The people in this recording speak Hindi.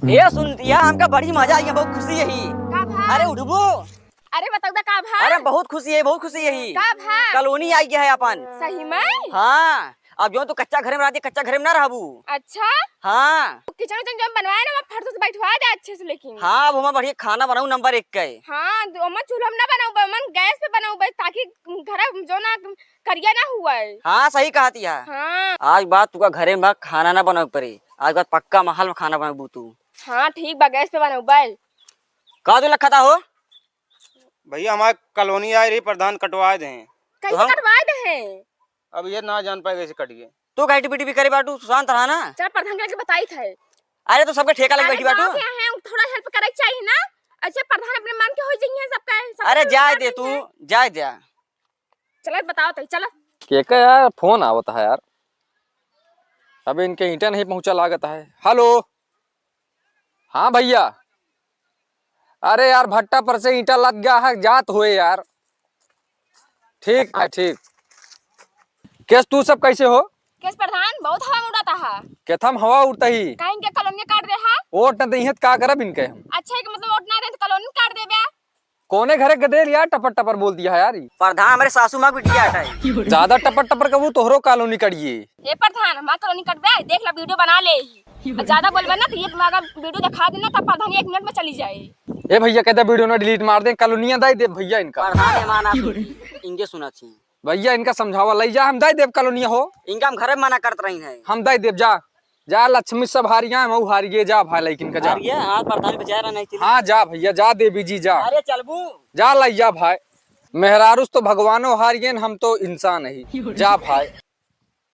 ये सुन दिया हमका बड़ी मजा आई है, बहुत खुशी है ही। का भा? अरे उठबो। अरे बताओ दा का भा? अरे बहुत खुशी है, बहुत खुशी है ही। का भा? कॉलोनी आई गया है अपन। सही में? हाँ, अब जो तो कच्चा घर में रहती, कच्चा घर में ना रहबू। अच्छा हाँ किचन उचन जो हम बनवाए ना, वहाँ फर्श से बैठवा दे अच्छे से। लेकिन हाँ, वो मैं बढ़िया खाना बनाऊ नंबर 1 का है। हाँ ओमन चूल्हा में ना बनाऊ, मन गैस पे बनाऊ ताकि घर जो ना करिया ना हुआ है। हाँ सही कहा तिया। हाँ आज बात तुका घरे में खाना ना बनाऊ पड़े, आज बात पक्का महल में खाना बनाऊ तू। हाँ ठीक बा, गैस पे बनाऊ बैल। कहा तू लखा था हो? भैया हमारे कॉलोनी आए रही, प्रधान कटवाए दे। कैसे हम- कटवाए दे हैं? अब ये ना जान पाए कैसे कट गए। तू घाटी पीटी भी करे बाटू, शांत रहा ना। चल प्रधान के बताई थे। अरे तो सबके ठेका लग बैठी बाटू। गाँव के हैं, थोड़ा हेल्प करे चाहिए ना। अच्छा प्रधान अपने मन के हो जाइए सबका। अरे जाए दे तू, जाए जा। चलो बताओ तो चलो। केका यार फोन आवता है यार, अबे इनके ईंटा नहीं पहुंचा लागत है। हेलो हाँ भैया, अरे यार भट्टा पर से ईंटा लग गया है, जात हुए यार। ठीक है ठीक। केस तू सब कैसे हो? केस प्रधान बहुत हवा में उड़ाता है। केथम हवा उड़ता ही कहीं के कॉलोनी काट दे है। ओट न दहियत का करब इनके हम। अच्छा है कि मतलब वोट ना दे तो कॉलोनी काट देबे। कोने घरे गदेल यार टपर टपर बोल दिया है यार। प्रधान हमारे सासू माँ बिटिया हटाई। ज्यादा टपर टपर कबू तोहरो कॉलोनी करिए। ए प्रधान हमारा कॉलोनी कट दे, देख ला वीडियो बना ले। ज्यादा बोलबे ना तो ये तुम्हारा वीडियो दिखा देना, तब प्रधान 1 मिनट में चली जाए। ए भैया कहते वीडियो ना डिलीट मार दे, कॉलोनिया दे दे भैया इनका। प्रधान माना इनके सुना थी। भैया इनका समझावा लई जा, हम दे देव कॉलोनिया हो। इनका हम घर में मना करते रही है। हम दे देव जा जा। लक्ष्मी सब हारिया मऊ हारिए जा भाई, लेकिन का जा। हाँ प्रधान बेचारा नहीं थी। हाँ जा भैया जा, देवी जी जा। अरे चलबू जा लैया भाई, मेहरारूस तो भगवानो हारियन, हम तो इंसान ही। जा भाई।